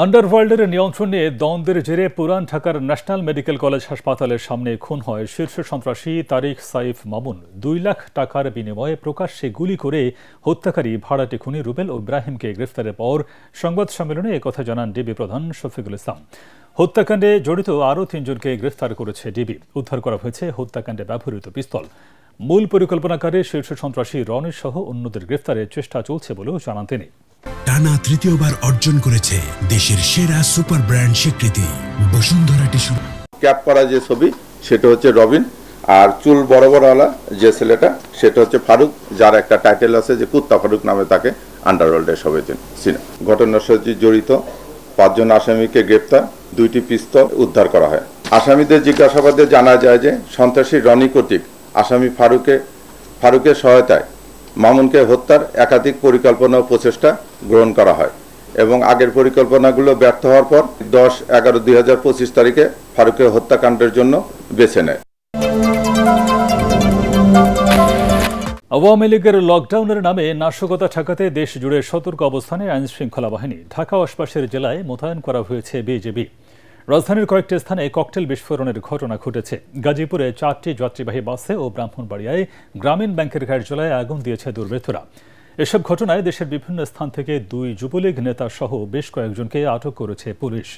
আন্ডারওয়ার্ল্ডের নিয়ন্ত্রণ নিয়ে দ্বন্দ্বের জেরে পুরান ঢাকার ন্যাশনাল মেডিকেল কলেজ হাসপাতালের সামনে খুন হয় শীর্ষ সন্ত্রাসী তারিক সাইফ মামুন। 2 লাখ টাকার বিনিময়ে প্রকাশ্যে গুলি করে হত্যাকারী ভাড়াটে খুনি রুবেল ও ইব্রাহিমকে গ্রেফতারের পর সংবাদ সম্মেলনে একথা জানান ডিবি প্রধান শফিকুল ইসলাম। হত্যাকাণ্ডে জড়িত আরও 3 জনকে গ্রেফতার করেছে ডিবি। উদ্ধার করা হয়েছে হত্যাকাণ্ডে ব্যবহৃত পিস্তল। মূল পরিকল্পনাকারী শীর্ষ সন্ত্রাসী রনির সহ অন্যদের গ্রেফতারের চেষ্টা চলছে বলেও জানান তিনি। টানা তৃতীয়বার অর্জন করেছে দেশের সেরা সুপার ব্র্যান্ড স্বীকৃতি বসুন্ধরা টিস্যু। ক্যাপ পরা যে ছবি সেটা হচ্ছে রবিন, আর চুল বড় বড়ওয়ালা যে ছেলেটা সেটা হচ্ছে ফারুক, যার একটা টাইটেল আছে যে কুত্তা ফারুক নামে তাকে আন্ডারওয়ার্ল্ডের সবাই চিনে। ঘটনার সাথে জড়িত 5 জন আসামিকে গ্রেপ্তার, 2টি পিস্তল উদ্ধার করা হয়। আসামিদের জিজ্ঞাসাবাদে জানা যায় যে সন্ত্রাসী রনি কর্তৃক আসামি ফারুকের সহায়তায় মামুনকে হত্যার একাধিক পরিকল্পনা ও প্রচেষ্টা গ্রহণ করা হয় এবং আগের পরিকল্পনাগুলো ব্যর্থ হওয়ার পর 10/11/2025 তারিখে ফারুকের হত্যাকাণ্ডের জন্য বেছে নেয়। আওয়ামী লীগের লকডাউনের নামে নাশকতা ঠেকাতে দেশ জুড়ে সতর্ক অবস্থানে আইনশৃঙ্খলা বাহিনী। ঢাকা ও আশপাশের জেলায় মোতায়েন করা হয়েছে বিজিবি। রাজধানীর কয়েকটি স্থানে ককটেল বিস্ফোরণের ঘটনা ঘটেছে। গাজীপুরে 4টি যাত্রীবাহী বাসে ও ব্রাহ্মণবাড়িয়ায় গ্রামীণ ব্যাংকের কার্যালয়ে আগুন দিয়েছে দুর্বৃত্তরা। এসব ঘটনায় দেশের বিভিন্ন স্থান থেকে 2 যুবলীগ নেতা সহ বেশ কয়েকজনকে আটক করেছে পুলিশ।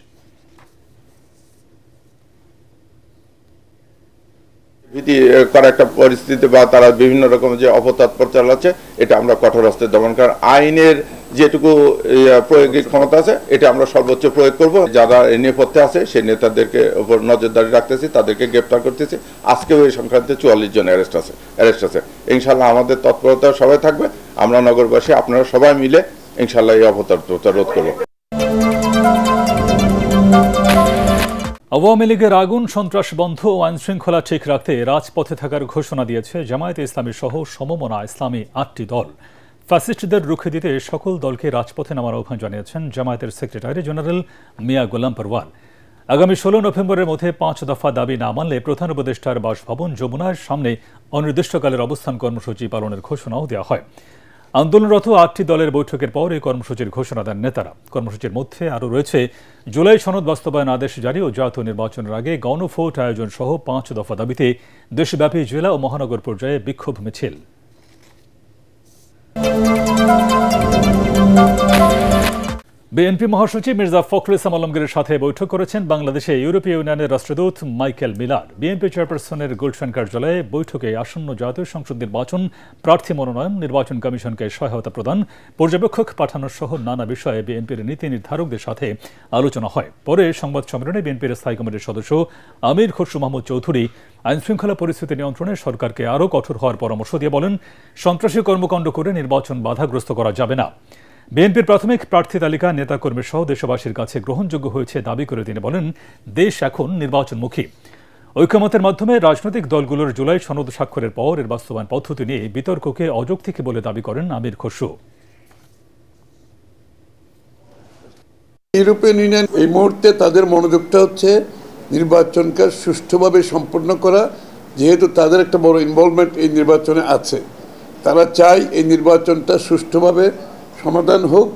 ভীতি করা একটা পরিস্থিতি বা তারা বিভিন্ন রকম যে অপতৎপর চালাচ্ছে, এটা আমরা কঠোর হস্তে দমন করার আইনের যেটুকু প্রয়োগের ক্ষমতা আছে এটা আমরা সর্বোচ্চ প্রয়োগ করব। যারা এই নেপথ্যে আছে সেই নেতাদেরকে উপর নজরদারি রাখতেছি, তাদেরকে গ্রেপ্তার করতেছি। আজকেও এই সংক্রান্তে 44 জন অ্যারেস্ট আছে। ইনশাল্লাহ আমাদের তৎপরতা সবাই থাকবে। আমরা নগরবাসী আপনারা সবাই মিলে ইনশাল্লাহ এই অপতৎপরতা রোধ করব। আওয়ামী লীগের আগুন সন্ত্রাস বন্ধ ও আইনশৃঙ্খলা ঠিক রাখতে রাজপথে থাকার ঘোষণা দিয়েছে জামায়াতে ইসলামী সহ সমমনা ইসলামী 8টি দল। ফ্যাসিস্টদের রুখে দিতে সকল দলকে রাজপথে নামার আহ্বান জানিয়েছেন জামায়াতের সেক্রেটারি জেনারেল মিয়া গোলাম পরওয়ার। আগামী 16 নভেম্বরের মধ্যে 5 দফা দাবি না মানলে প্রধান উপদেষ্টার বাসভবন যমুনার সামনে অনির্দিষ্টকালের অবস্থান কর্মসূচি পালনের ঘোষণাও দেওয়া হয়। আন্দোলনরত 8টি দলের বৈঠকের পর এই কর্মসূচির ঘোষণা দেন নেতারা। কর্মসূচির মধ্যে আরও রয়েছে জুলাই সনদ বাস্তবায়ন আদেশ জারি ও জাতীয় নির্বাচনের আগে গণভোট আয়োজন সহ 5 দফা দাবিতে দেশব্যাপী জেলা ও মহানগর পর্যায়ে বিক্ষোভ মিছিল। বিএনপি মহাসচিব মির্জা ফখরুল ইসলাম আলমগীরের সাথে বৈঠক করেছেন বাংলাদেশে ইউরোপীয় ইউনিয়নের রাষ্ট্রদূত মাইকেল মিলার। বিএনপি চেয়ারপারসনের গুলশান কার্যালয়ে বৈঠকে আসন্ন জাতীয় সংসদ নির্বাচন, প্রার্থী মনোনয়ন, নির্বাচন কমিশনকে সহায়তা প্রদান, পর্যবেক্ষক পাঠানোর সহ নানা বিষয়ে বিএনপির নীতি নির্ধারকদের সাথে আলোচনা হয়। পরে সংবাদ সম্মেলনে বিএনপির স্থায়ী কমিটির সদস্য আমির খসরু মাহমুদ চৌধুরী আইনশৃঙ্খলা পরিস্থিতি নিয়ন্ত্রণে সরকারকে আরও কঠোর হওয়ার পরামর্শ দিয়ে বলেন, সন্ত্রাসী কর্মকাণ্ড করে নির্বাচন বাধাগ্রস্ত করা যাবে না। বিএনপির প্রাথমিক প্রার্থী তালিকা নেতাকর্মী সহ দেশবাসীর কাছে গ্রহণযোগ্য হয়েছে দাবি করে তিনি বলেন, দেশ এখন নির্বাচনমুখী। ঐকমত্যের মাধ্যমে রাজনৈতিক দলগুলোর জুলাই সনদ স্বাক্ষরের পর এর বাস্তবায়ন পদ্ধতি নিয়ে বিতর্ককে অযৌক্তিক বলে দাবি করেন আমির খসরু। ইউরোপিয়ান ইউনিয়ন এই মুহূর্তে তাদের মনোযোগটা হচ্ছে নির্বাচনকে সুষ্ঠুভাবে সম্পন্ন করা। যেহেতু তাদের একটা বড় ইনভলভমেন্ট এই নির্বাচনে আছে, তারা চায় এই নির্বাচনটা সুষ্ঠুভাবে সমাধান হোক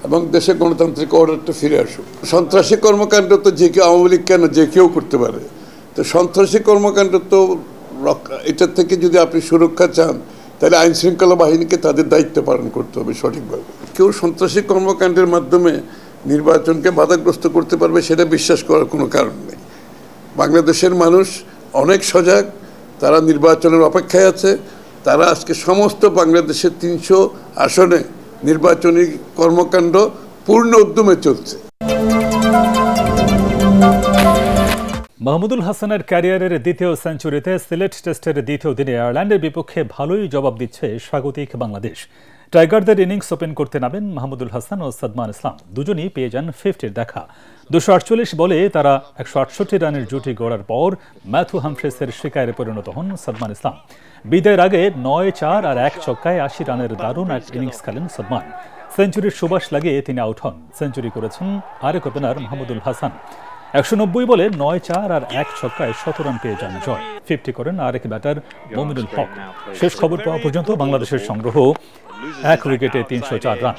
এবং দেশে গণতান্ত্রিক অর্ডারটা ফিরে আসুক। সন্ত্রাসী কর্মকাণ্ড তো যে কেউ, আওয়ামী লীগ কেন, যে কেউ করতে পারে। তো সন্ত্রাসী কর্মকাণ্ড তো এটার থেকে যদি আপনি সুরক্ষা চান তাহলে আইনশৃঙ্খলা বাহিনীকে তাদের দায়িত্ব পালন করতে হবে সঠিকভাবে। কেউ সন্ত্রাসী কর্মকাণ্ডের মাধ্যমে নির্বাচনকে বাধাগ্রস্ত করতে পারবে সেটা বিশ্বাস করার কোনো কারণ নেই। বাংলাদেশের মানুষ অনেক সজাগ, তারা নির্বাচনের অপেক্ষায় আছে। তারা আজকে সমস্ত বাংলাদেশের 300 আসনে নির্বাচনী কর্মকাণ্ড পূর্ণ উদ্যমে চলছে। মাহমুদুল হাসানের ক্যারিয়ারের দ্বিতীয় সেঞ্চুরিতে সিলেট টেস্টের দ্বিতীয় দিনে আয়ারল্যান্ডের বিপক্ষে ভালোই জবাব দিচ্ছে স্বাগতিক বাংলাদেশ। টাইগারদের ইনিংস ওপেন করতে নামেন মাহমুদুল হাসান ও সাদমান ইসলাম। দুজনই পেয়ে যান 50-র দেখা। 248 বলে তারা 168 রানের জুটি গড়ার পর ম্যাথু হামফ্রেসের শিকারে পরিণত হন সাদমান ইসলাম। বিদায়ের আগে 9-4 আর 1 ছক্কায় 80 রানের দারুণ এক ইনিংস খেলেন সাদমান। সেঞ্চুরির সুবাস লাগিয়ে তিনি আউট হন। সেঞ্চুরি করেছেন আরেক ওপেনার মাহমুদুল হাসান। 190 বলে 9-4 আর 1 ছক্কায় 100 রান পেয়ে যান জয়। 50 করেন আরেক ব্যাটার মমিনুল হক। শেষ খবর পাওয়া পর্যন্ত বাংলাদেশের সংগ্রহ 1 উইকেটে 304 রান।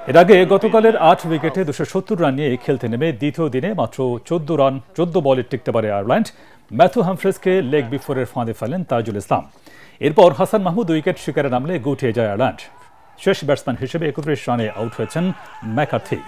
এর আগে গতকালের 8 উইকেটে 270 রান নিয়ে খেলতে নেমে দ্বিতীয় দিনে মাত্র 14 বলে টিকতে পারে আয়ারল্যান্ড। ম্যাথু হামফ্রেজকে লেগ বিফোরের ফাঁদে ফেলেন তাজুল ইসলাম। এরপর হাসান মাহমুদ উইকেট শিকারে নামলে গুটিয়ে যায় আয়ারল্যান্ড। শেষ ব্যাটসম্যান হিসেবে 31 রানে আউট হয়েছেন ম্যাকার্থি।